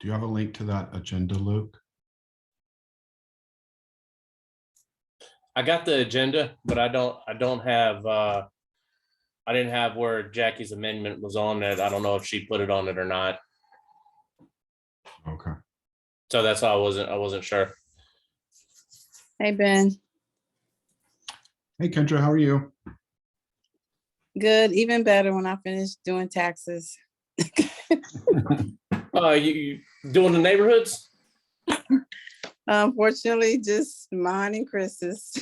Do you have a link to that agenda, Luke? I got the agenda, but I don't have, I didn't have where Jackie's amendment was on it. I don't know if she put it on it or not. Okay. So that's why I wasn't sure. Hey, Ben. Hey, Kendra, how are you? Good. Even better when I finish doing taxes. You doing the neighborhoods? Unfortunately, just mine and Chris's.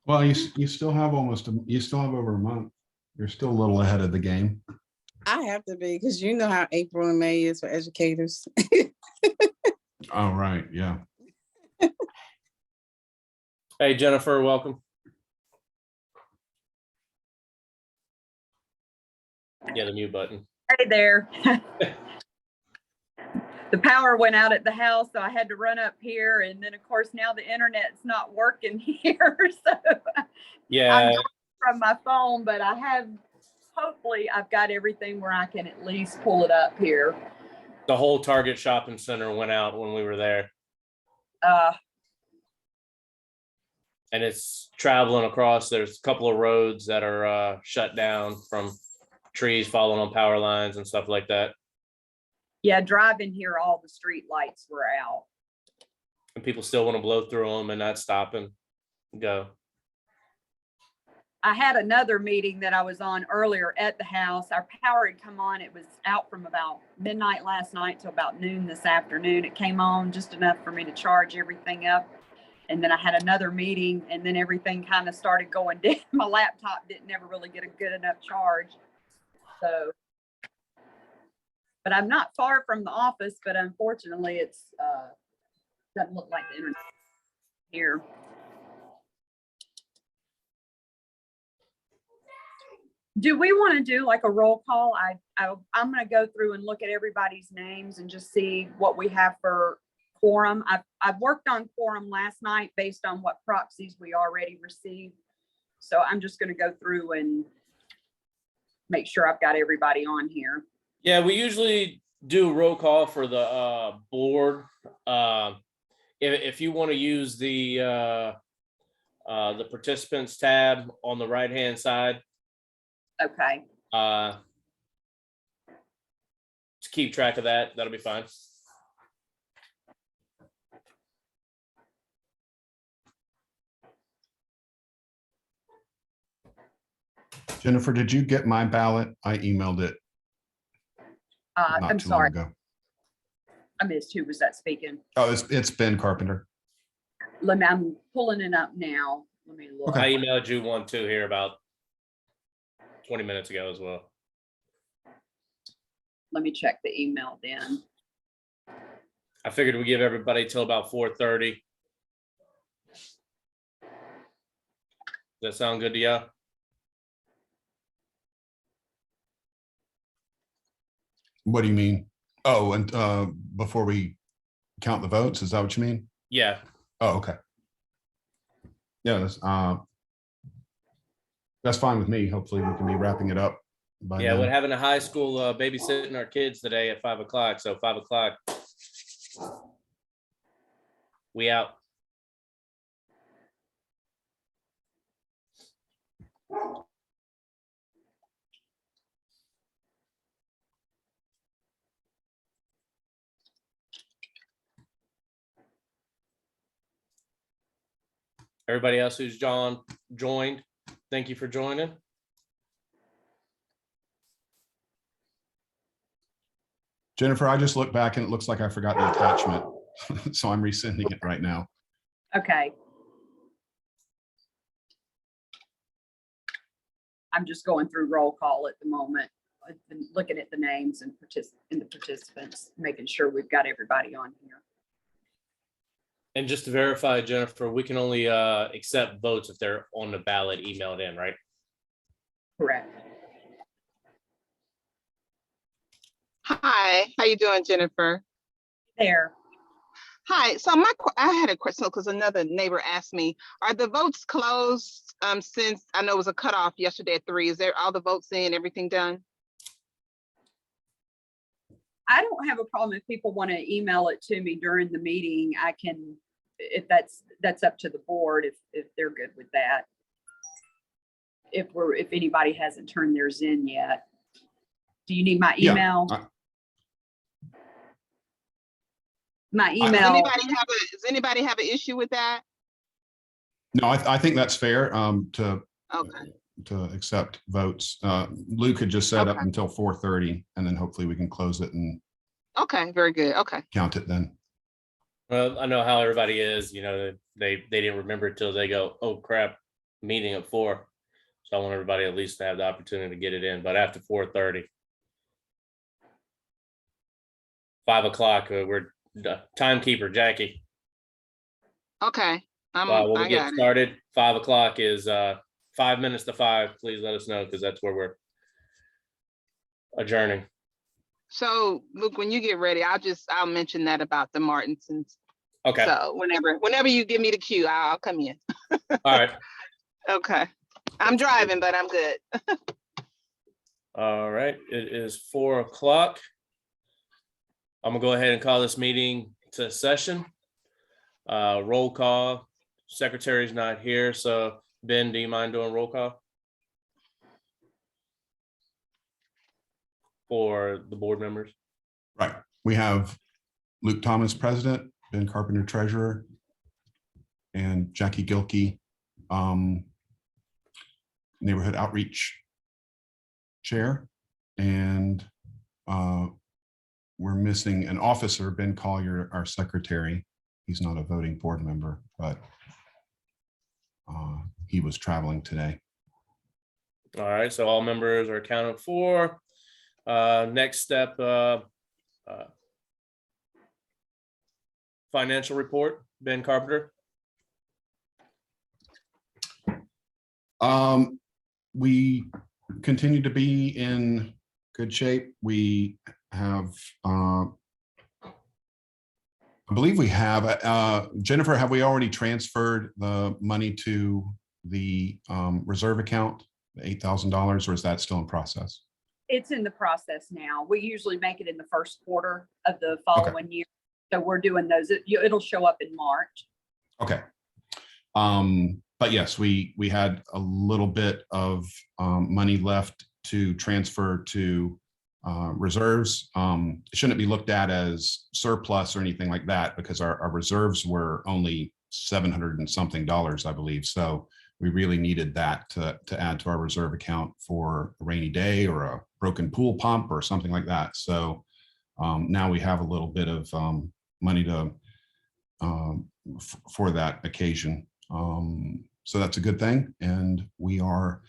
Well, you still have you still have over a month. You're still a little ahead of the game. I have to be, because you know how April and May is for educators. Oh, right. Yeah. Hey, Jennifer, welcome. Yeah, the mute button. Hey there. The power went out at the house, so I had to run up here, and then of course now the internet's not working here. So Yeah, I'm doing it from my phone, but hopefully I've got everything where I can at least pull it up here. the whole Target shopping center went out when we were there, and it's traveling across. There's a couple of roads that are shut down from trees falling on power lines and stuff like that. Yeah, driving here, all the street lights were out. And people still want to blow through them and not stop and go. I had another meeting that I was on earlier at the house. Our power had come on. It was out from about midnight last night till about noon this afternoon. It came on just enough for me to charge everything up. And then I had another meeting, and then everything kind of started going down. My laptop didn't never really get a good enough charge. So, but I'm not far from the office, but unfortunately it's doesn't look like the internet here. Do we want to do like a roll call? I'm going to go through and look at everybody's names and just see what we have for quorum. I've worked on quorum last night based on what proxies we already received. So I'm just going to go through and make sure I've got everybody on here. Yeah, we usually do a roll call for the board. If you want to use the participants tab on the right-hand side, Okay. to keep track of that, that'll be fine. Jennifer, did you get my ballot? I emailed it not I'm too long sorry. ago. I missed who was that speaking. Oh, it's Ben Carpenter. I'm pulling it up now. Let me look. Okay. I emailed you one too here about 20 minutes ago as well. Let me check the email then. I figured we give everybody till about 4:30. Does that sound good to you? What do you mean? Oh, and before we count the votes, is that what you mean? Yeah. Oh, okay. Yeah, that's fine with me. Hopefully we can be wrapping it up by Yeah, then. we're having a high school babysitting our kids today at 5 o'clock. So 5 o'clock. We out. Everybody else who's joined, thank you for joining. Jennifer, I just looked back and it looks like I forgot the attachment. So I'm resending it right now. Okay. I'm just going through roll call at the moment, looking at the names and the participants, making sure we've got everybody on here. And just to verify, Jennifer, we can only accept votes if they're on the ballot emailed in, right? Correct. Hi, how you doing, Jennifer? There. Hi, so I had a question because another neighbor asked me, are the votes closed since I know it was a cutoff yesterday at 3? Is there all the votes in, everything done? I don't have a problem if people want to email it to me during the meeting. I can, if that's up to the board, if they're good with that. If anybody hasn't turned theirs in yet. Do you need my Yeah, email? My Does email, anybody have an issue with that? No, I think that's fair, Okay, to accept votes. Luke had just set up Okay. until 4:30, and then hopefully we can close it and okay, very good, okay. count it then. Well, I know how everybody is, they didn't remember it till they go, oh crap, meeting at 4. So I want everybody at least to have the opportunity to get it in, but after 4:30. 5 o'clock, we're timekeeper, Jackie. Okay, When I we get got it. started, 5 o'clock is 5 minutes to 5. Please let us know, because that's where we're adjourning. So Luke, when you get ready, I'll mention that about the Martinsons. Okay, So whenever you give me the cue, I'll come in. all right. Okay. I'm driving, but I'm good. All right, it is 4 o'clock. I'm gonna go ahead and call this meeting to session. Roll call. Secretary's not here, so Ben, do you mind doing roll call for the board members? Right. We have Luke Thomas, president, Ben Carpenter, treasurer, and Jackie Gilkey, neighborhood outreach chair. And we're missing an officer, Ben Collier, our secretary. He's not a voting board member, but he was traveling today. All right, so all members are accounted for. Next step, financial report, Ben Carpenter. We continue to be in good shape. We have, I believe we have, Jennifer, have we already transferred the money to the reserve account, the $8,000, or is that still in process? it's in the process now. We usually make it in the first quarter of the following year. So we're doing those. It'll show up in March. Okay. But yes, we had a little bit of money left to transfer to reserves. It shouldn't be looked at as surplus or anything like that, because our reserves were only $700 and something, I believe. So we really needed that to add to our reserve account for a rainy day or a broken pool pump or something like that. So now we have a little bit of money to for that occasion. So that's a good thing. And we are,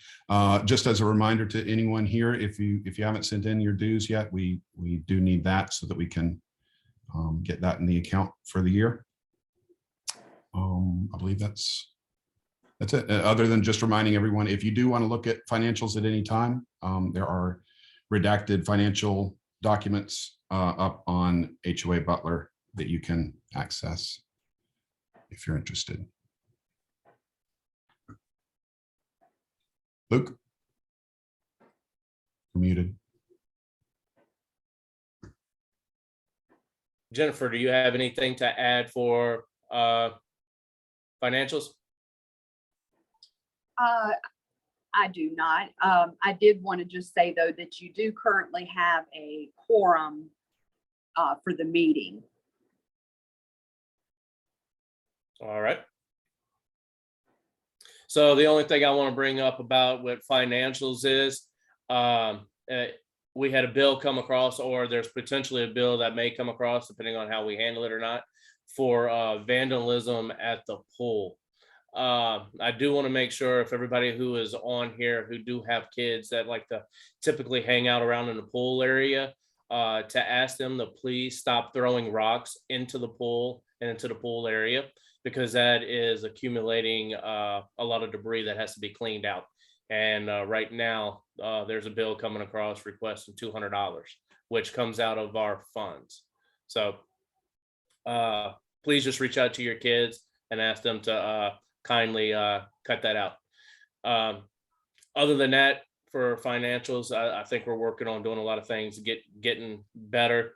just as a reminder to anyone here, if you haven't sent in your dues yet, we do need that so that we can get that in the account for the year. I believe that's it. Other than just reminding everyone, if you do want to look at financials at any time, there are redacted financial documents up on HOA Butler that you can access if you're interested. Luke? You're muted. Jennifer, do you have anything to add for financials? I do not. I did want to just say, though, that you do currently have a quorum for the meeting. All right. So the only thing I want to bring up about what financials is, we had a bill come across, or there's potentially a bill that may come across, depending on how we handle it or not, for vandalism at the pool. I do want to make sure, if everybody who is on here who do have kids that like to typically hang out around in the pool area, to ask them to please stop throwing rocks into the pool and into the pool area, because that is accumulating a lot of debris that has to be cleaned out. And right now, there's a bill coming across requesting $200, which comes out of our funds. So please just reach out to your kids and ask them to kindly cut that out. Other than that, for financials, I think we're working on doing a lot of things, getting better.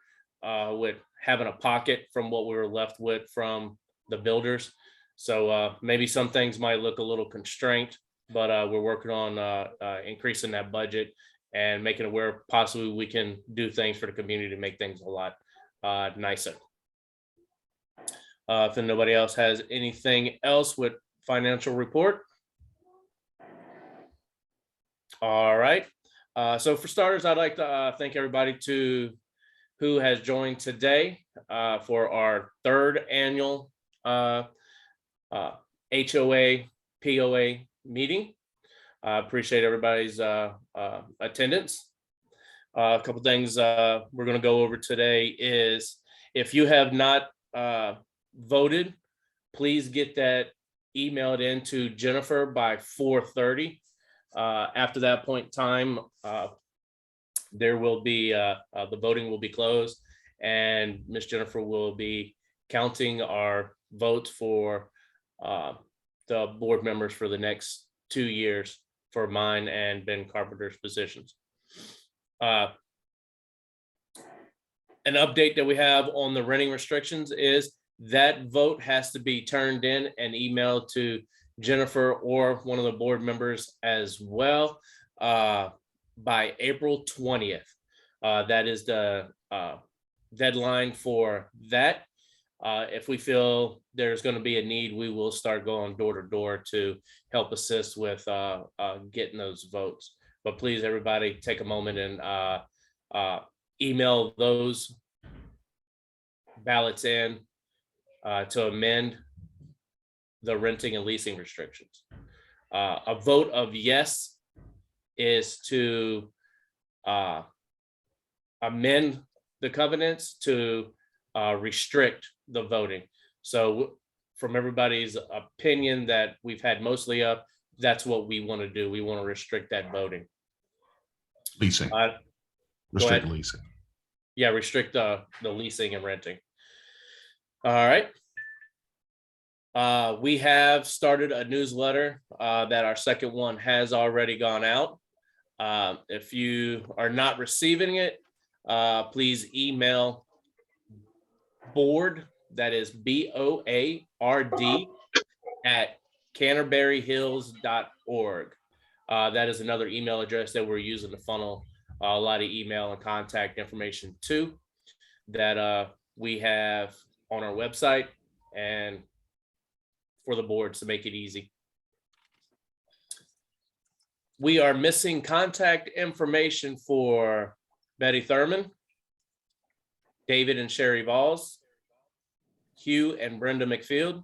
with having a pocket from what we were left with from the builders. So maybe some things might look a little constrained, but we're working on increasing that budget and making it where possibly we can do things for the community to make things a lot nicer. If nobody else has anything else with financial report. All right. So for starters, I'd like to thank everybody who has joined today for our third annual HOA POA meeting. I appreciate everybody's attendance. A couple things we're going to go over today is, if you have not voted, please get that emailed in to Jennifer by 4:30. After that point in time, there will be the voting will be closed, and Miss Jennifer will be counting our votes for the board members for the next 2 years for mine and Ben Carpenter's positions. An update that we have on the renting restrictions is that vote has to be turned in and emailed to Jennifer or one of the board members as well by April 20th. That is the deadline for that. If we feel there's going to be a need, we will start going door to door to help assist with getting those votes. But please, everybody, take a moment and email those ballots in to amend the renting and leasing restrictions. A vote of yes is to amend the covenants to restrict the voting. So from everybody's opinion that we've had mostly up, that's what we want to do. We want to restrict that voting. Leasing. Restrict ahead. leasing. Yeah, restrict the leasing and renting. All right. We have started a newsletter that our second one has already gone out. If you are not receiving it, please email board, that is BOARD at canterburyhills.org. That is another email address that we're using to funnel a lot of email and contact information to, that we have on our website and for the boards to make it easy. We are missing contact information for Betty Thurman, David and Sherry Valls, Hugh and Brenda McField,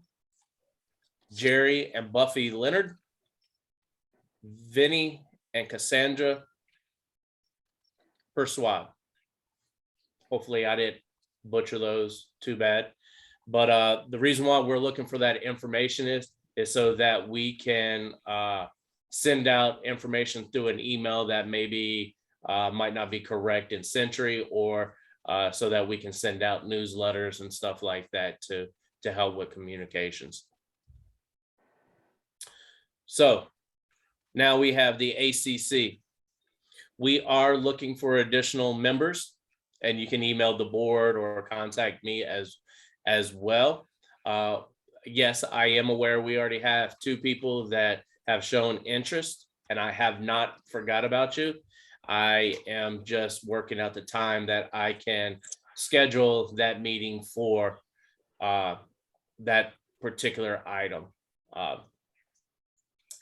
Jerry and Buffy Leonard, Vinny and Cassandra Persuade. Hopefully I didn't butcher those too bad. But the reason why we're looking for that information is so that we can send out information through an email that maybe might not be correct in Century, or so that we can send out newsletters and stuff like that to help with communications. So now we have the ACC. We are looking for additional members, and you can email the board or contact me as well. Yes, I am aware we already have 2 people that have shown interest, and I have not forgot about you. I am just working out the time that I can schedule that meeting for that particular item.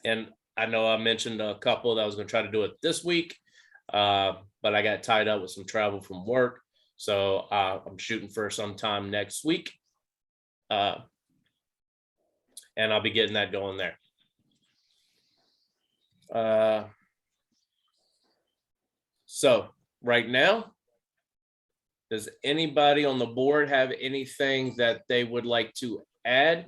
And I know I mentioned a couple that I was going to try to do it this week, but I got tied up with some travel from work. So I'm shooting for sometime next week. And I'll be getting that going there. So right now, does anybody on the board have anything that they would like to add?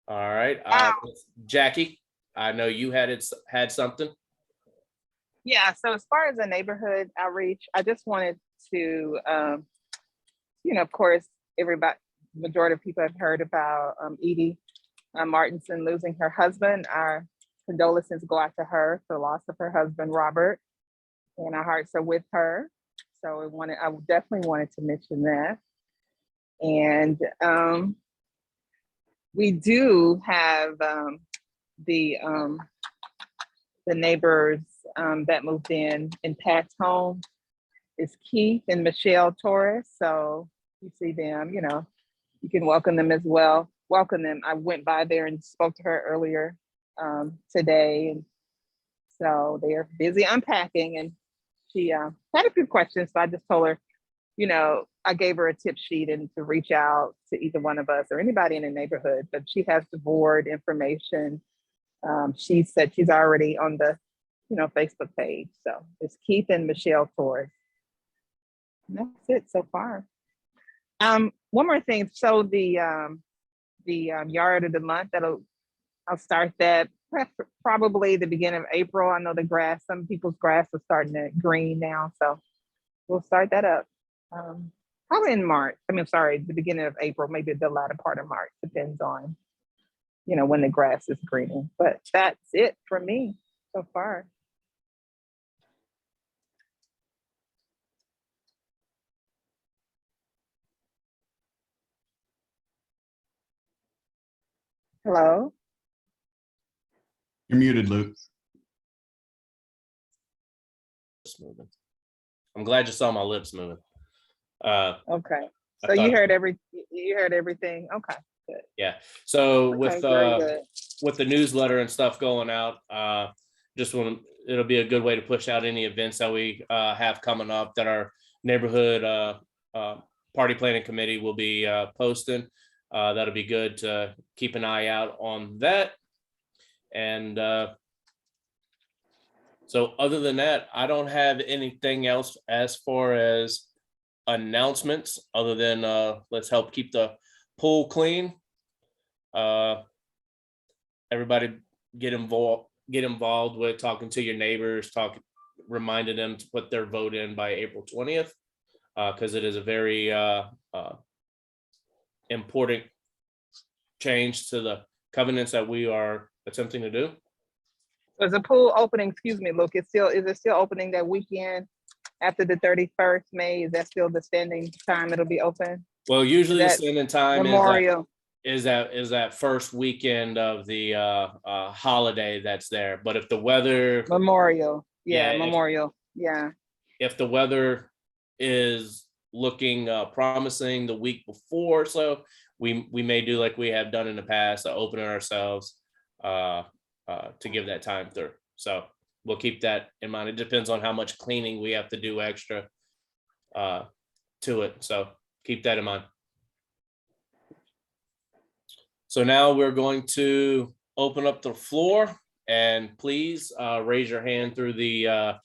All right, Jackie, I know you had something. Yeah, so as far as the neighborhood outreach, I just wanted to, of course, majority of people have heard about Edie Martinson losing her husband. Our condolences go out to her for the loss of her husband, Robert. and our hearts are with her. So I definitely wanted to mention that. And we do have the neighbors that moved in Pat's home. Is Keith and Michelle Torres. So you see them, you know, you can welcome them as well. Welcome them. I went by there and spoke to her earlier today. And so they are busy unpacking, and she had a few questions. So I just told her, you know, I gave her a tip sheet and to reach out to either one of us or anybody in the neighborhood, but she has the board information. She said she's already on the, you know, Facebook page. So it's Keith and Michelle Torres. And that's it so far. One more thing. So the yard of the month, I'll start that probably the beginning of April. I know the grass, some people's grass is starting to green now, so we'll start that up. Probably in March. The beginning of April, maybe the latter part of March, depends on, you know, when the grass is greening. But that's it for me so far. Hello? You're muted, Luke. Moving. I'm glad you saw my lips moving. Okay. So you heard everything. Okay, good. Yeah. So Okay, very good. with the newsletter and stuff going out, it'll be a good way to push out any events that we have coming up that our neighborhood party planning committee will be posting. That'll be good to keep an eye out on that. And so other than that, I don't have anything else as far as announcements other than let's help keep the pool clean. Everybody get involved with talking to your neighbors, reminding them to put their vote in by April 20th, because it is a very important change to the covenants that we are attempting to do. Is the pool opening, excuse me, Luke, is it still opening that weekend after the 31st May? Is that still the standing time it'll be open? Well, usually the standing time Memorial. is that first weekend of the holiday that's there. But if the weather Memorial. Yeah, Yeah, Memorial. Yeah. if the weather is looking promising the week before, so we may do like we have done in the past, open it ourselves to give that time through. So we'll keep that in mind. It depends on how much cleaning we have to do extra to it. So keep that in mind. So now we're going to open up the floor, and please raise your hand through the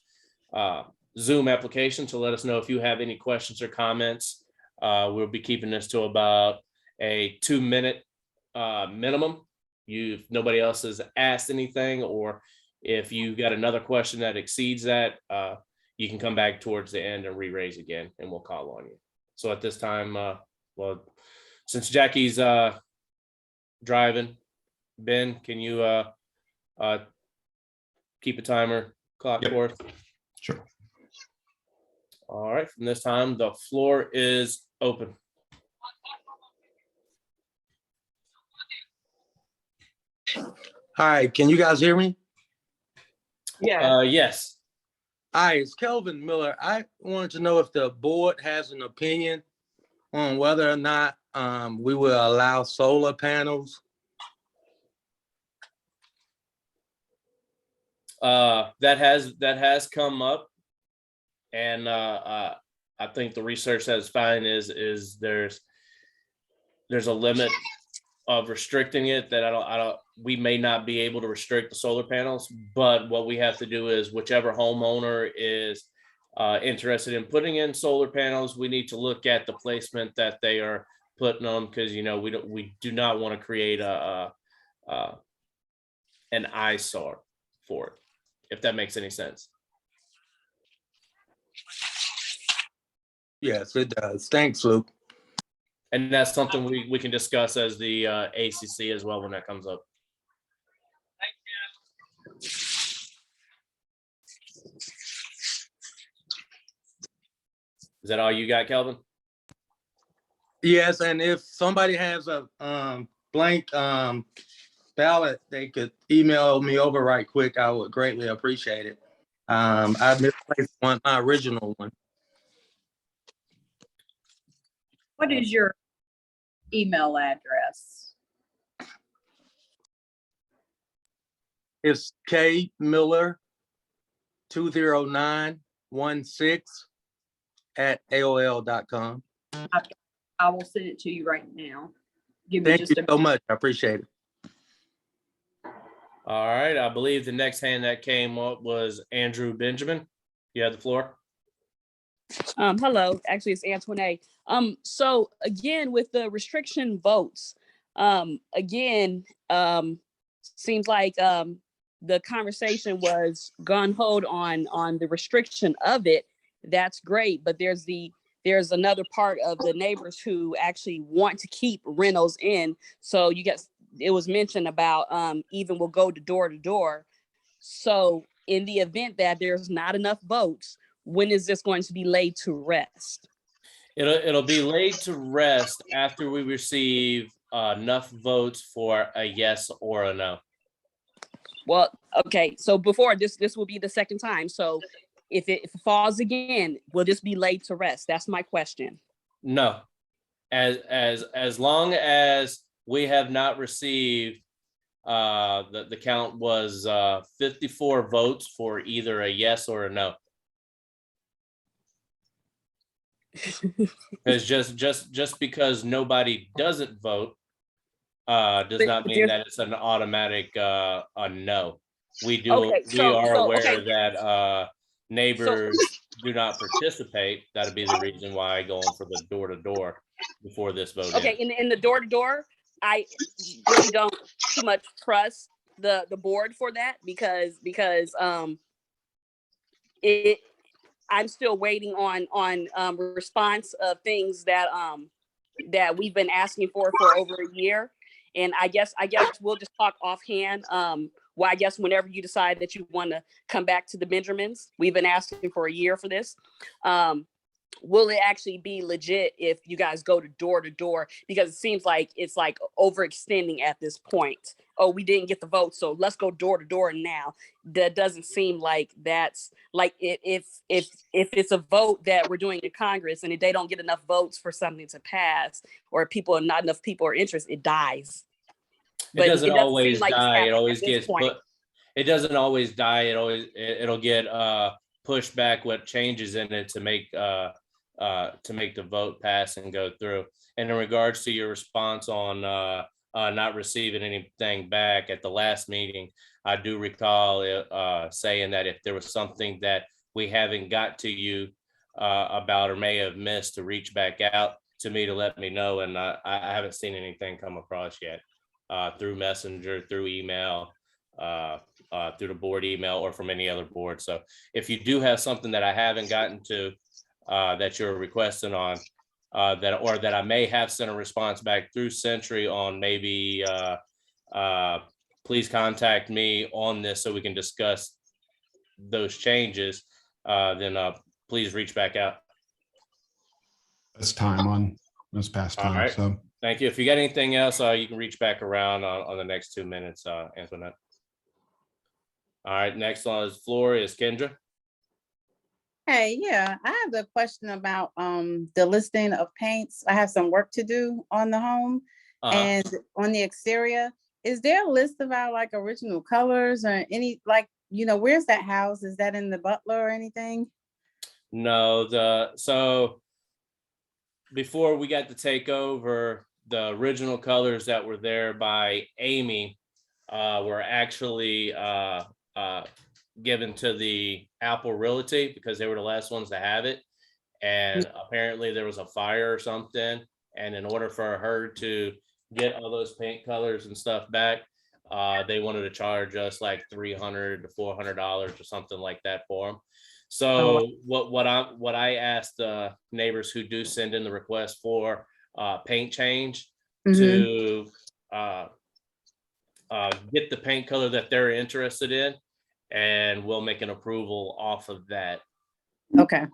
Zoom application to let us know if you have any questions or comments. We'll be keeping this to about a 2-minute minimum. If nobody else has asked anything, or if you got another question that exceeds that, you can come back towards the end and re-raise again, and we'll call on you. So at this time, well, since Jackie's driving, Ben, can you keep a timer clock Yep. for us? Sure. All right, from this time, the floor is open. Hi, can you guys hear me? Yeah. Yes. Hi, it's Kelvin Miller. I wanted to know if the board has an opinion on whether or not we will allow solar panels. That has come up, and I think the research that's fine is there's a limit of restricting it that we may not be able to restrict the solar panels, but what we have to do is whichever homeowner is interested in putting in solar panels, we need to look at the placement that they are putting on, because we do not want to create an eyesore for it, if that makes any sense. Yes, it does. Thanks, Luke. And that's something we can discuss as the ACC as well when that comes up. Is that all you got, Kelvin? Yes, and if somebody has a blank ballot, they could email me over right quick. I would greatly appreciate it. I misplaced my original one. What is your email address? It's kmiller20916@aol.com. I will send it to you right now. Give me Thank just you a so much. I appreciate it. All right, I believe the next hand that came up was Andrew Benjamin. You have the floor. Hello, actually it's Antoinette. So again, with the restriction votes, seems like the conversation was gun-ho on the restriction of it. That's great, but there's another part of the neighbors who actually want to keep rentals in. So it was mentioned about even will go to door. So in the event that there's not enough votes, when is this going to be laid to rest? It'll be laid to rest after we receive enough votes for a yes or a no. Well, okay, so before this will be the second time. So if it falls again, will this be laid to rest? That's my question. No, as long as we have not received the count was 54 votes for either a yes or a no. Because just because nobody doesn't vote does not mean that it's an automatic a no. We are aware that neighbors do not participate. That'd be the reason why going for the door to door before this vote. Okay, in the door to door, I really don't too much trust the board for that because I'm still waiting on response of things that we've been asking for over a year. And I guess we'll just talk offhand. Well, I guess whenever you decide that you want to come back to the Benjamins, we've been asking for a year for this. Will it actually be legit if you guys go to door? Because it seems like it's like overextending at this point. Oh, we didn't get the vote, so let's go door to door now. That doesn't seem like that's like if it's a vote that we're doing in Congress and if they don't get enough votes for something to pass or not enough people are interested, it dies. But it doesn't always like die. It always gets put. It doesn't always die. It'll get pushed back what changes in it to make the vote pass and go through. And in regards to your response on not receiving anything back at the last meeting, I do recall saying that if there was something that we haven't got to you about or may have missed, to reach back out to me to let me know. And I haven't seen anything come across yet through Messenger, through email, through the board email, or from any other board. So if you do have something that I haven't gotten to that you're requesting on, that I may have sent a response back through Century on, maybe please contact me on this so we can discuss those changes, then please reach back out. That's time on this past time. All right. So Thank you. If you got anything else, you can reach back around on the next 2 minutes, Antoinette. All right, next on his floor is Kendra. Hey, yeah, I have a question about the listing of paints. I have some work to do on the home and on the exterior. Is there a list of our like original colors or any like, where's that house? Is that in the Butler or anything? No, so before we got to take over, the original colors that were there by Amy were actually given to the Apple Realty because they were the last ones to have it. And apparently there was a fire or something. And in order for her to get all those paint colors and stuff back, they wanted to charge us like $300 to $400 or something like that for them. So what I asked the neighbors who do send in the request for paint change to get the paint color that they're interested in, and we'll make an approval off of that. Okay.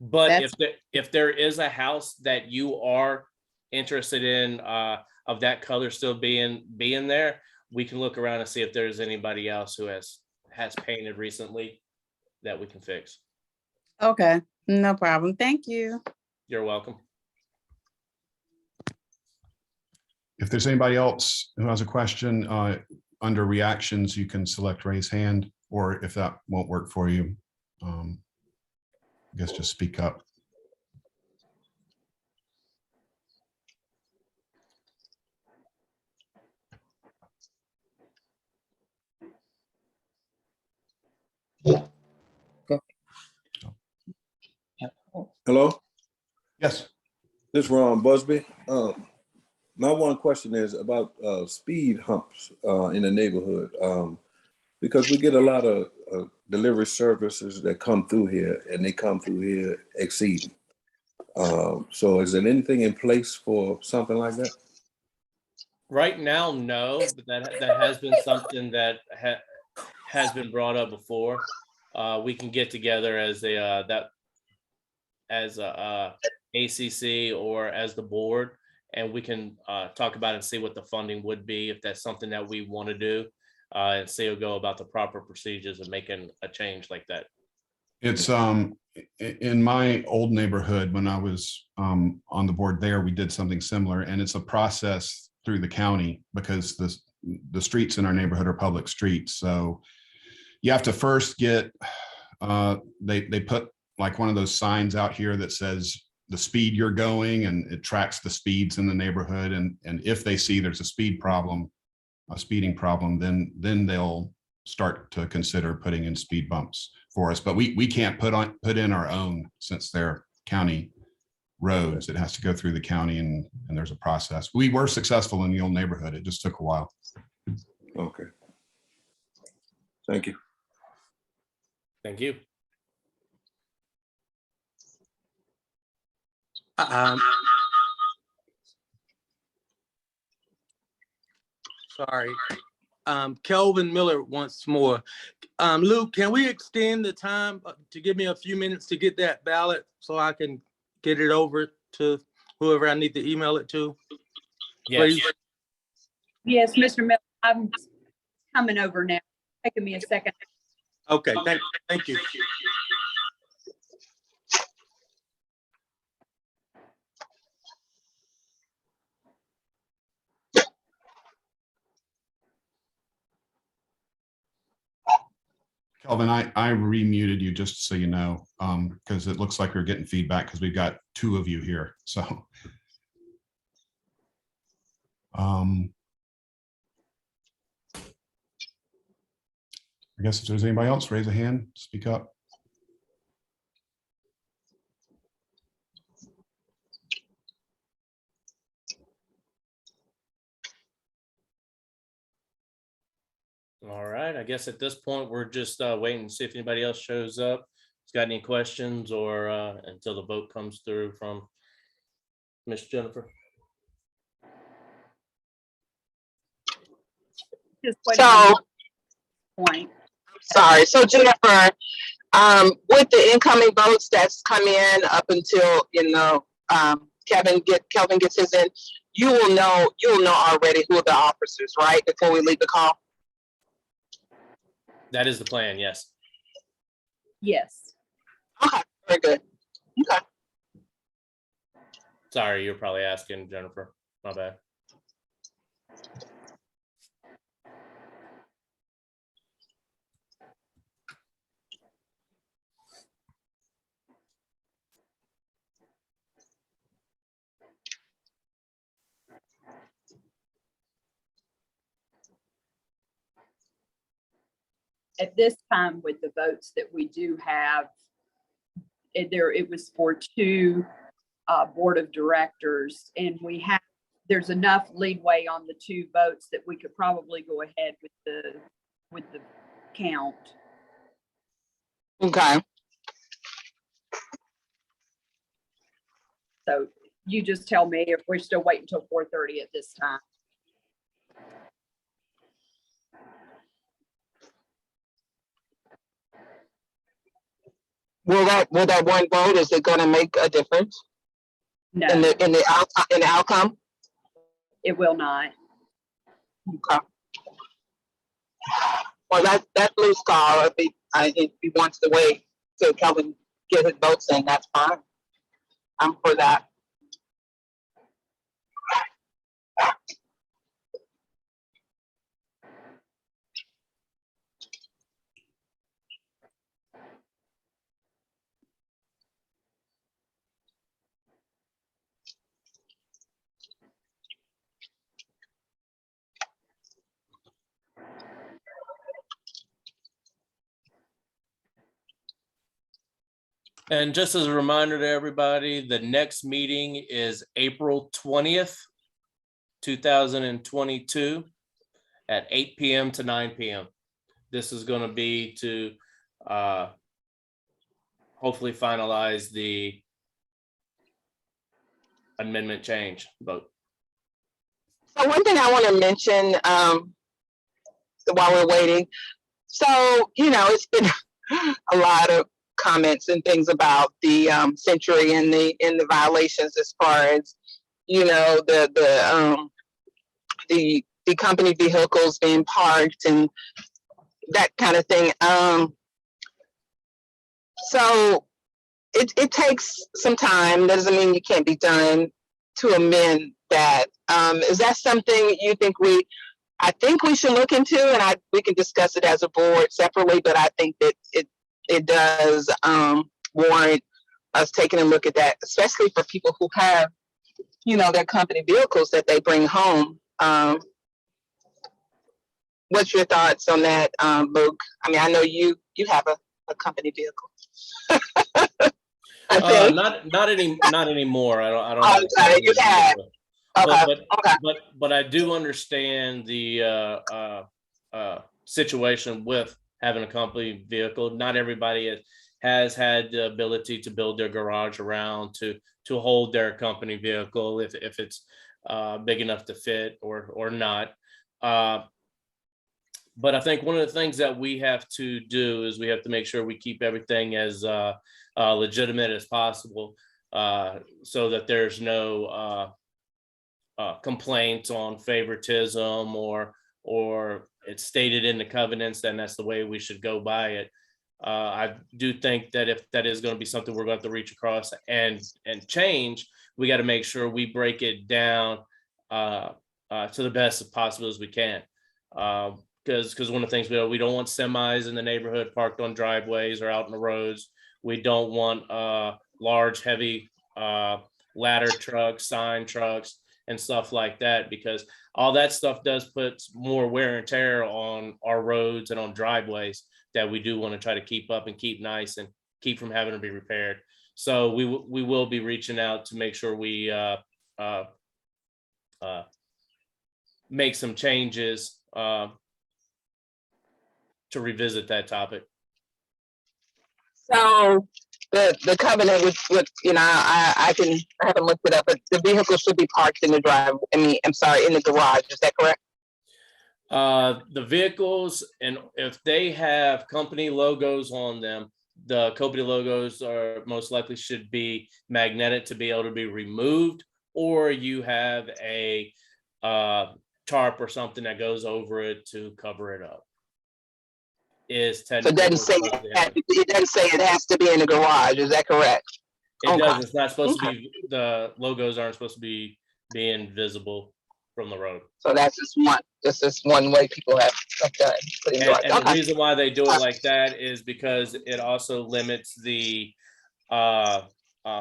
But That's- if there is a house that you are interested in of that color still being there, we can look around and see if there's anybody else who has painted recently that we can fix. Okay, no problem. Thank you. You're welcome. If there's anybody else who has a question, under reactions, you can select raise hand, or if that won't work for you, I guess just speak up. Hello, Yes. this is Ron Busby. My one question is about speed humps in the neighborhood, because we get a lot of delivery services that come through here, and they come through here exceeding. So is there anything in place for something like that? Right now, no, but that has been something that has been brought up before. We can get together as a ACC or as the board, and we can talk about it and see what the funding would be if that's something that we want to do, and see or go about the proper procedures of making a change like that. It's in my old neighborhood when I was on the board there, we did something similar, and it's a process through the county because the streets in our neighborhood are public streets. So you have to first get they put like one of those signs out here that says the speed you're going, and it tracks the speeds in the neighborhood. And if they see there's a speeding problem, then they'll start to consider putting in speed bumps for us. But we can't put in our own since they're county roads. It has to go through the county, and there's a process. We were successful in the old neighborhood. It just took a while. Okay. Thank you. Thank you. Sorry. Kelvin Miller once more. Luke, can we extend the time to give me a few minutes to get that ballot so I can get it over to whoever I need to email it to? Yes. Please? Yes, Mr. Miller, I'm coming over now. Taking me a second. Okay, thank you. Kelvin, I remuted you just so you know, because it looks like we're getting feedback because we've got two of you here. So I guess if there's anybody else, raise a hand, speak up. All right. I guess at this point, we're just waiting to see if anybody else shows up. Has got any questions, or until the vote comes through from Miss Jennifer. Just waiting So, on the point. sorry. So Jennifer, with the incoming votes that's come in up until, Kelvin gets his in, you'll know already who are the officers, right? Before we leave the call. That is the plan. Yes. Yes. Okay, very good. Okay. Sorry, you're probably asking, Jennifer. My bad. At this time, with the votes that we do have, it was for two board of directors, and there's enough leeway on the two votes that we could probably go ahead with the count. Okay. So you just tell me if we're still waiting until 4:30 at this time. will that one vote, is it gonna make a difference No, in the outcome? it will not. Okay. Well, that's Lou's call. If he wants to wait till Kelvin get his votes in, that's fine. I'm for that. And just as a reminder to everybody, the next meeting is April 20th, 2022 at 8 p.m. to 9 p.m. This is going to be to hopefully finalize the amendment change vote. So one thing I want to mention while we're waiting. So, it's been a lot of comments and things about the Century and the violations as far as, the company vehicles being parked and that kind of thing. So it takes some time. Doesn't mean you can't be done to amend that. Is that something you think I think we should look into, and we can discuss it as a board separately, but I think that it does warrant us taking a look at that, especially for people who have, their company vehicles that they bring home. What's your thoughts on that, Luke? I mean, I know you have a company vehicle. I think. Not anymore. I don't. Okay, you have. Okay. But I do understand the situation with having a company vehicle. Not everybody has had the ability to build their garage around to hold their company vehicle if it's big enough to fit or not. But I think one of the things that we have to do is we have to make sure we keep everything as legitimate as possible, so that there's no complaints on favoritism or it's stated in the covenants, then that's the way we should go by it. I do think that if that is going to be something we're going to have to reach across and change, we got to make sure we break it down to the best as possible as we can. Because one of the things we don't want semis in the neighborhood parked on driveways or out in the roads. We don't want large, heavy ladder trucks, sign trucks, and stuff like that, because all that stuff does put more wear and tear on our roads and on driveways that we do want to try to keep up and keep nice and keep from having to be repaired. So we will be reaching out to make sure we make some changes to revisit that topic. So the covenant with I haven't looked it up, but the vehicle should be parked in the drive. In the garage. Is that correct? The vehicles, and if they have company logos on them, the company logos are most likely should be magnetic to be able to be removed, or you have a tarp or something that goes over it to cover it up. So it doesn't say it has to be in the garage. Is that correct? It does. It's not supposed to be. The logos aren't supposed to be being visible from the road. So that's just one way people have done it. And the reason why they do it like that is because it also limits the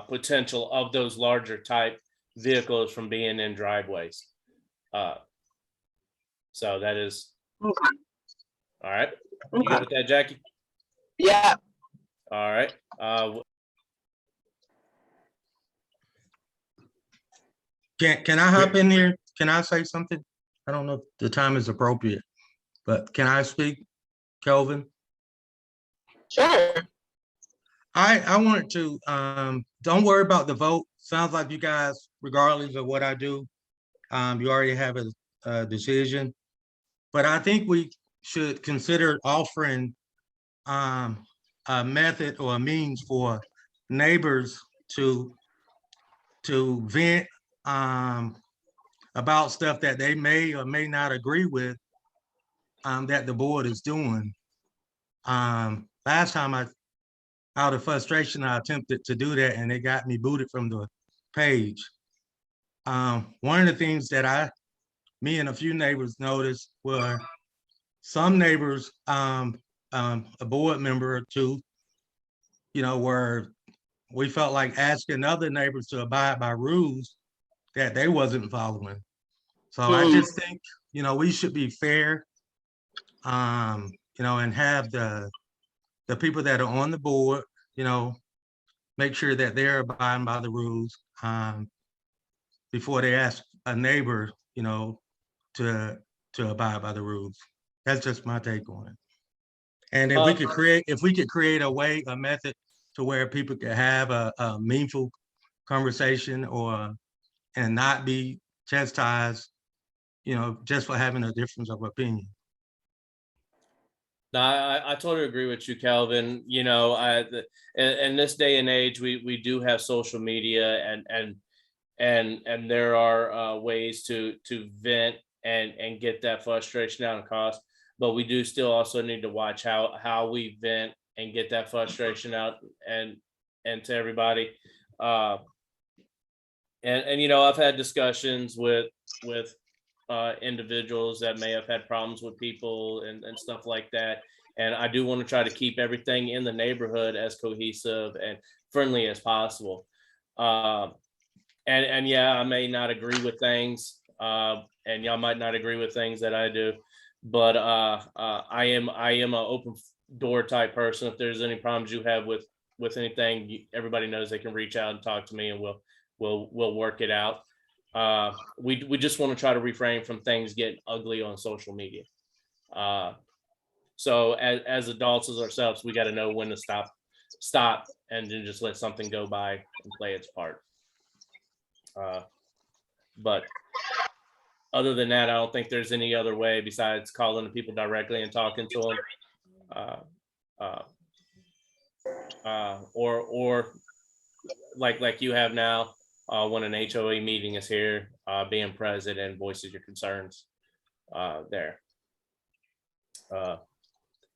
potential of those larger type vehicles from being in driveways. So that is all right. You good with that, Jackie? Yeah. All right. Can I hop in here? Can I say something? I don't know if the time is appropriate, but can I speak, Kelvin? Sure. I wanted to, don't worry about the vote. Sounds like you guys, regardless of what I do, you already have a decision. But I think we should consider offering a a method or a means for neighbors to vent about stuff that they may or may not agree with that the board is doing. Last time out of frustration, I attempted to do that and it got me booted from the page. One of the things that me and a few neighbors noticed were some neighbors, a board member or two, where we felt like asking other neighbors to abide by rules that they wasn't following. So I just think, we should be fair, and have the people that are on the board, make sure that they're abiding by the rules before they ask a neighbor, to abide by the rules. That's just my take on it. And if we could create a method to where people could have a meaningful conversation and not be chastised, just for having a difference of opinion. No, I totally agree with you, Calvin. In this day and age, we do have social media, and there are ways to vent and get that frustration down and cost. But we do still also need to watch how we vent and get that frustration out and to everybody. I've had discussions with individuals that may have had problems with people and stuff like that. And I do want to try to keep everything in the neighborhood as cohesive and friendly as possible. And yeah, I may not agree with things, and y'all might not agree with things that I do, but I am an open door type person. If there's any problems you have with anything, everybody knows they can reach out and talk to me, and we'll work it out. We just want to try to refrain from things getting ugly on social media. So as adults, as ourselves, we got to know when to stop and then just let something go by and play its part. But other than that, I don't think there's any other way besides calling the people directly and talking to them. Or like you have now, when an HOA meeting is here, being present and voices your concerns there.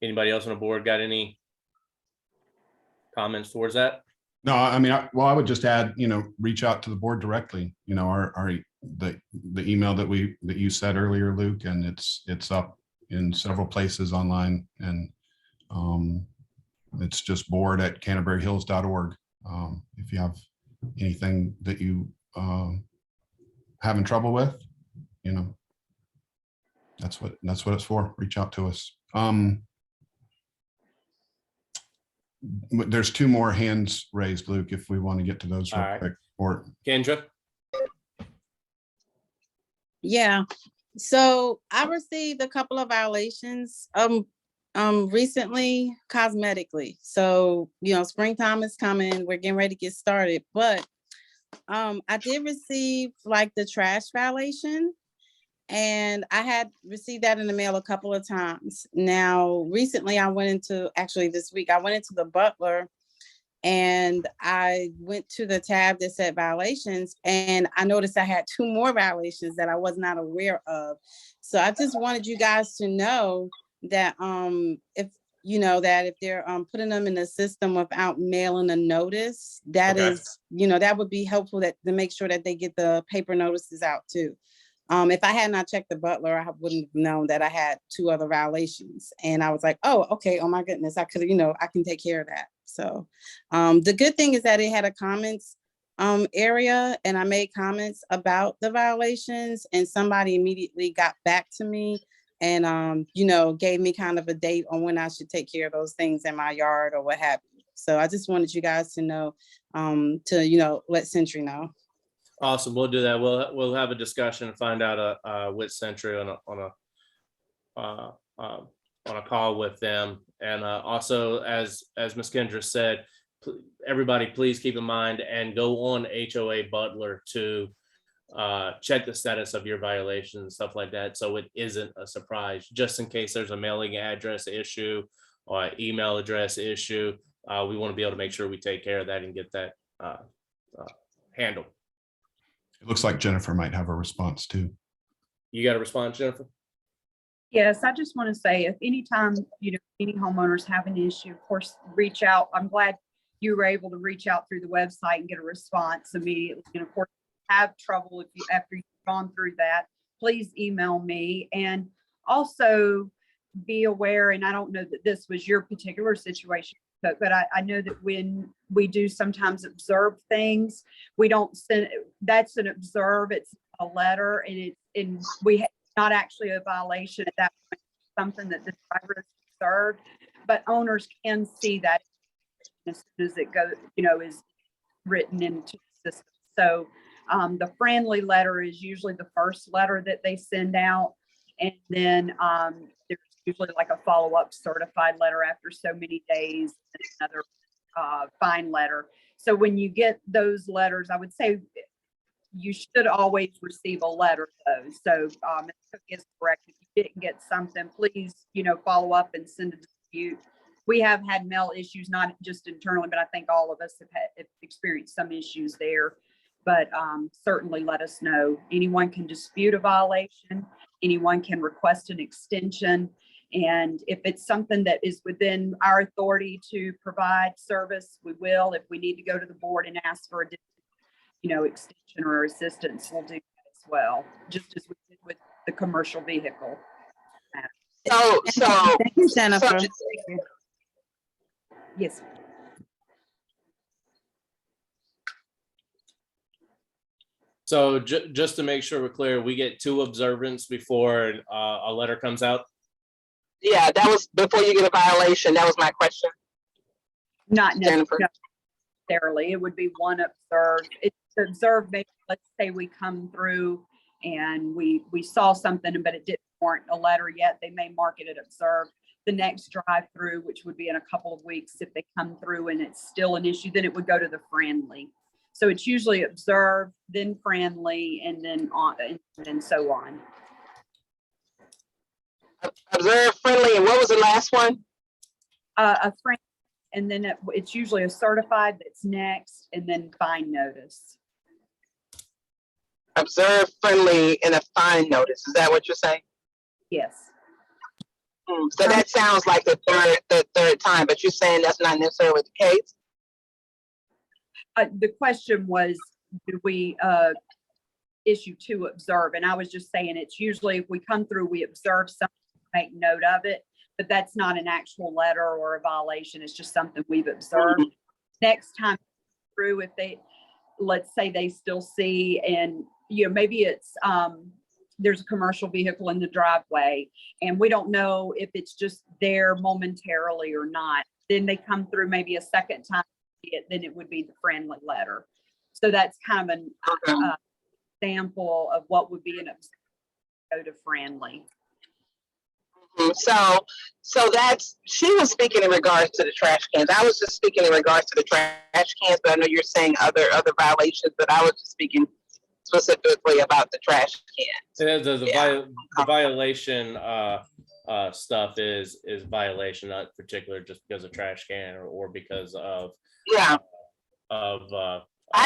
Anybody else on the board got any comments towards that? No, I mean, I would just add, reach out to the board directly, the email that you said earlier, Luke, and it's up in several places online, and it's just board@canterburyhills.org. If you have anything that you having trouble with, that's what it's for. Reach out to us. There's two more hands raised, Luke, if we want to get to those real quick. Or Kendra? Yeah. So I received a couple of violations recently, cosmetically. So, springtime is coming. We're getting ready to get started. But I did receive the trash violation. And I had received that in the mail a couple of times. Now, recently this week, I went into the Butler and I went to the tab that said violations, and I noticed I had 2 more violations that I was not aware of. So I just wanted you guys to know that if they're putting them in the system without mailing a notice, that is, that would be helpful to make sure that they get the paper notices out too. If I had not checked the Butler, I wouldn't have known that I had 2 other violations. And I was like, oh, okay. Oh my goodness. I could, I can take care of that. So the good thing is that it had a comments area, and I made comments about the violations, and somebody immediately got back to me and, gave me kind of a date on when I should take care of those things in my yard or what have you. So I just wanted you guys to know, to, let Century know. Awesome. We'll do that. We'll have a discussion and find out with Century on a call with them. And also, as Ms. Kendra said, everybody please keep in mind and go on HOA Butler to check the status of your violations, stuff like that, so it isn't a surprise, just in case there's a mailing address issue email address issue. We want to be able to make sure we take care of that and get that handled. It looks like Jennifer might have a response too. You got a response, Jennifer? Yes, I just want to say if anytime, any homeowners have an issue, of course, reach out. I'm glad you were able to reach out through the website and get a response immediately. And of course, have trouble after you've gone through that, please email me. And also be aware, and I don't know that this was your particular situation, but I know that when we do sometimes observe things, we don't send, that's an observe, it's a letter, and we not actually a violation at that point, something that the driver has observed, but owners can see that as soon as it goes, is written into the system. So the friendly letter is usually the first letter that they send out. And then there's usually like a follow-up certified letter after so many days, and another fine letter. So when you get those letters, I would say you should always receive a letter though. So it is correct. If you didn't get something, please, follow up and send a dispute. We have had mail issues, not just internally, but I think all of us have experienced some issues there. But certainly let us know. Anyone can dispute a violation. Anyone can request an extension. And if it's something that is within our authority to provide service, we will. If we need to go to the board and ask for a extension or assistance, we'll do that as well, just as we did with the commercial vehicle. Thank you, Jennifer. Yes. So just to make sure we're clear, we get 2 observance before a letter comes out? Yeah, that was before you get a violation. That was my question. Not Jennifer. necessarily. It would be one observed. It's observed, maybe, let's say we come through and we saw something, but it didn't warrant a letter yet. They may mark it as observed. The next drive through, which would be in a couple of weeks, if they come through and it's still an issue, then it would go to the friendly. So it's usually observed, then friendly, and then on, and so on. Observe, friendly, and what was the last one? A friend, and then it's usually a certified that's next, and then fine notice. Observe, friendly, and a fine notice. Is that what you're saying? Yes. So that sounds like the third time, but you're saying that's not necessarily the case? The question was, do we issue to observe? And I was just saying it's usually if we come through, we observe something, make note of it, but that's not an actual letter or a violation. It's just something we've observed. Next time through, if they, let's say they still see, and maybe it's there's a commercial vehicle in the driveway and we don't know if it's just there momentarily or not, then they come through maybe a second time, then it would be the friendly letter. So that's kind of an example of what would be an go to friendly. So that's, she was speaking in regards to the trash cans. I was just speaking in regards to the trash cans, but I know you're saying other violations, but I was just speaking specifically about the trash cans. The violation stuff is violation, not particular just because of trash can or because of I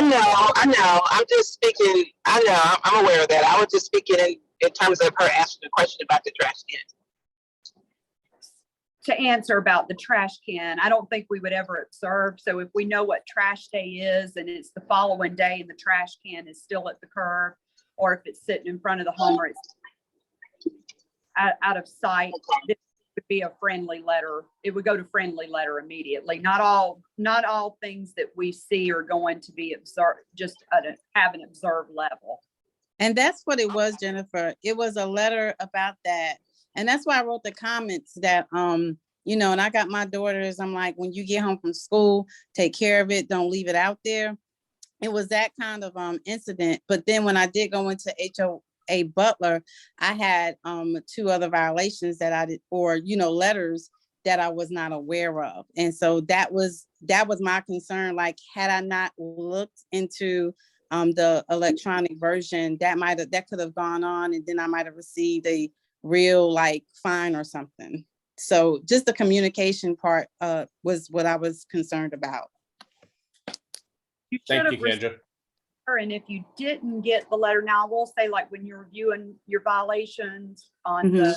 know. I'm just speaking. I know. I'm aware of that. I was just speaking in terms of her asking the question about the trash cans. To answer about the trash can, I don't think we would ever observe. So if we know what trash day is and it's the following day and the trash can is still at the curb, or if it's sitting in front of the home or it's out of sight, it would be a friendly letter. It would go to friendly letter immediately. Not all things that we see are going to be observed, just have an observed level. And that's what it was, Jennifer. It was a letter about that. And that's why I wrote the comments that, and I got my daughters, I'm like, when you get home from school, take care of it. Don't leave it out there. It was that kind of incident. But then when I did go into HOA Butler, I had 2 other violations that I did, or, letters that I was not aware of. And so that was my concern. Like, had I not looked into the electronic version, that could have gone on, and then I might have received a real fine or something. So just the communication part was what I was concerned about. You should Thank have you, Kendra. And if you didn't get the letter, now I will say, like, when you're reviewing your violations on the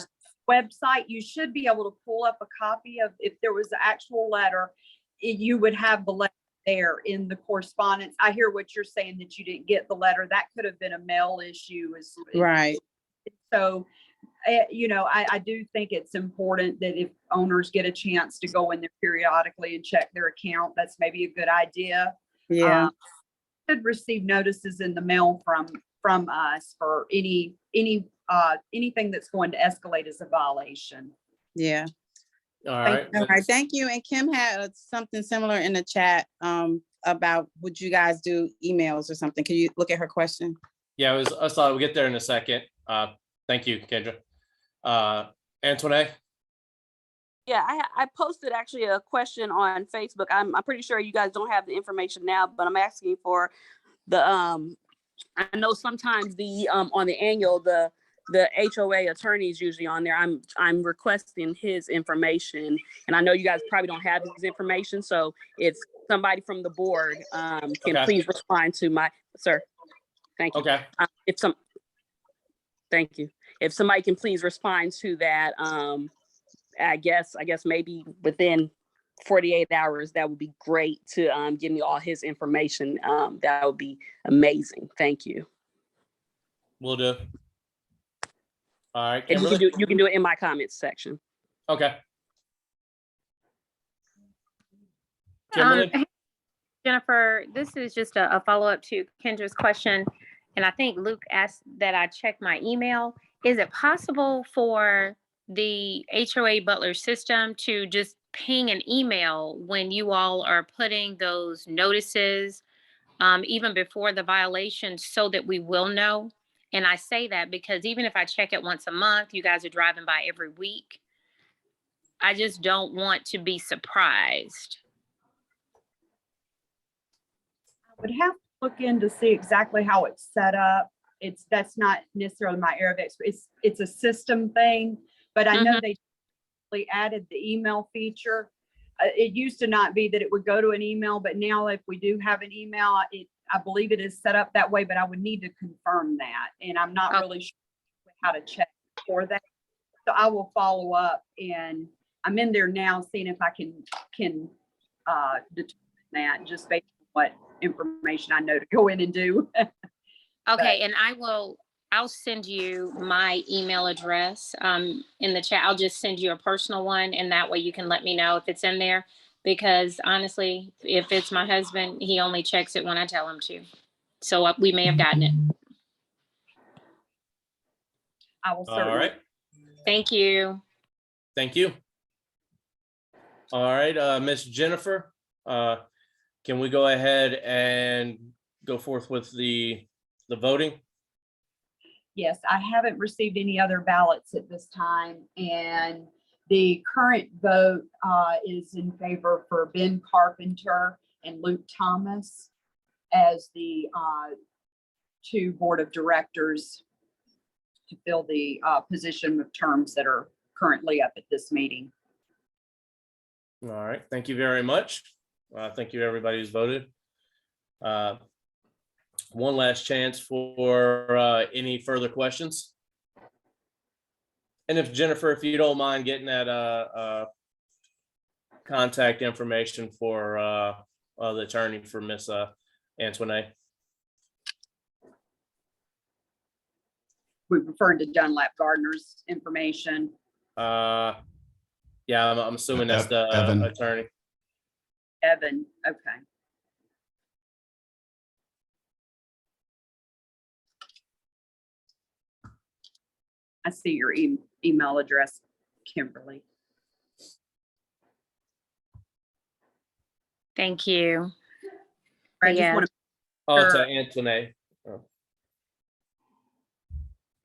website, you should be able to pull up a copy of, if there was an actual letter, you would have the letter there in the correspondence. I hear what you're saying, that you didn't get the letter. That could have been a mail issue. Right. So, you know, I do think it's important that if owners get a chance to go in there periodically and check their account, that's maybe a good idea. Yeah. Should receive notices in the mail from us for anything that's going to escalate as a violation. Yeah. All right. All right. Thank you. And Kim had something similar in the chat about would you guys do emails or something? Can you look at her question? Yeah, I thought we'll get there in a second. Thank you, Kendra. Antoinette? Yeah, I posted actually a question on Facebook. I'm pretty sure you guys don't have the information now, but I'm asking for the I know sometimes the on the annual the HOA attorney is usually on there. I'm requesting his information, and I know you guys probably don't have his information. So if somebody from the board can please respond to my sir. Thank you. Okay. Thank you. If somebody can please respond to that, I guess maybe within 48 hours, that would be great to give me all his information. That would be amazing. Thank you. Will do. All right. And you can do it in my comments section. Okay. Kimberly? Hey, Jennifer, this is just a follow-up to Kendra's question. And I think Luke asked that I check my email. Is it possible for the HOA Butler system to just ping an email when you all are putting those notices, even before the violation, so that we will know? And I say that because even if I check it once a month, you guys are driving by every week. I just don't want to be surprised. I would have to look in to see exactly how it's set up. That's not necessarily my area of expertise. It's a system thing, but I know they added the email feature. It used to not be that it would go to an email, but now if we do have an email, I believe it is set up that way, but I would need to confirm that. And I'm not really sure how to check for that. So I will follow up, and I'm in there now seeing if I can determine that just based on what information I know to go in and do. Okay, and I'll send you my email address in the chat. I'll just send you a personal one, and that way you can let me know if it's in there. Because honestly, if it's my husband, he only checks it when I tell him to. So we may have gotten it. I will certainly. All right. Thank you. Thank you. All right, Miss Jennifer, can we go ahead and go forth with the voting? Yes, I haven't received any other ballots at this time, and the current vote is in favor for Ben Carpenter and Luke Thomas as the two board of directors to fill the position of terms that are currently up at this meeting. All right, thank you very much. Thank you, everybody who's voted. One last chance for any further questions. And if Jennifer, if you don't mind getting that contact information for the attorney for Miss Antoinette. We referred to Dunlap Gardner's information. Yeah, I'm assuming that's the Evan. attorney. Evan, okay. I see your email address, Kimberly. Thank you. I just want to. Oh, to Antoinette. Oh.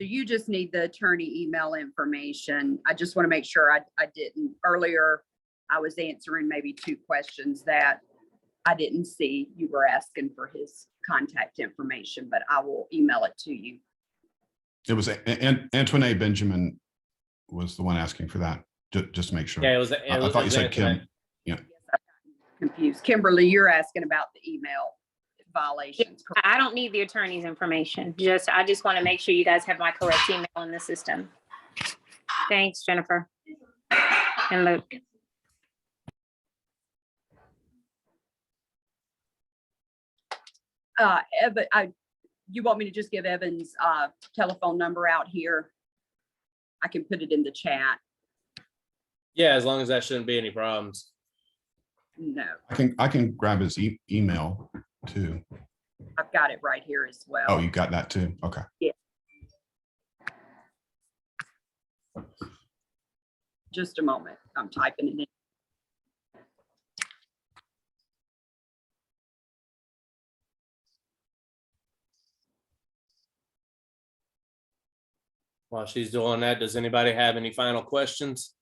So you just need the attorney email information. I just want to make sure I didn't. Earlier, I was answering maybe two questions that I didn't see. You were asking for his contact information, but I will email it to you. It was Antoinette Benjamin was the one asking for that. just to make sure. Yeah, it was. I thought you said Kim. Antoinette. Yes, I got confused. Kimberly, you're asking about the email violations. correct? I don't need the attorney's information. I just want to make sure you guys have my correct email in the system. Thanks, Jennifer. And Luke. Evan, you want me to just give Evan's telephone number out here? I can put it in the chat. Yeah, as long as that shouldn't be any problems. No, I can grab his email too. I've got it right here as well. Oh, you got that too? Okay. Yeah. Just a moment. I'm typing it in. While she's doing that, does anybody have any final questions?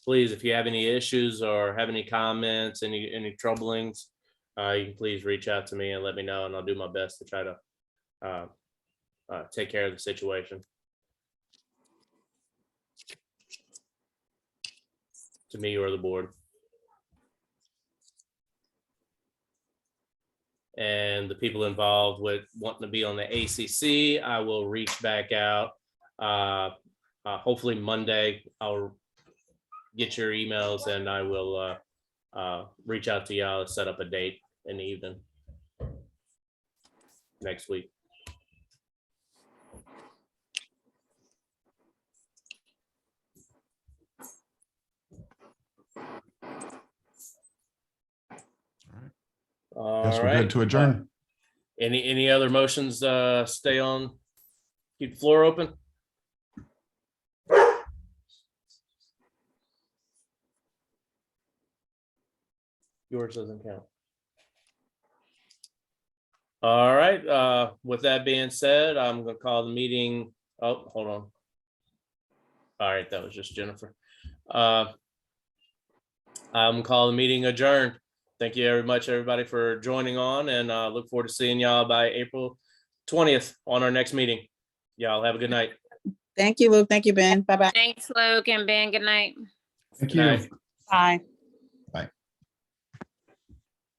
Please, if you have any issues or have any comments, any troublings, you can please reach out to me and let me know, and I'll do my best to try to take care of the situation. To me or the board. And the people involved with wanting to be on the ACC, I will reach back out. Hopefully Monday, I'll get your emails and I will reach out to y'all to set up a date in the evening next week. All Guess we're right. good to adjourn. Any other motions? Stay on. Keep the floor open. Yours doesn't count. All right. With that being said, I'm going to call the meeting. Oh, hold on. All right. That was just Jennifer. I'm calling the meeting adjourned. Thank you very much, everybody, for joining on, and look forward to seeing y'all by April 20th on our next meeting. Y'all have a good night. Thank you, Luke. Thank you, Ben. Bye-bye. Thanks, Luke and Ben. Good night. Thank Good night. you. Bye.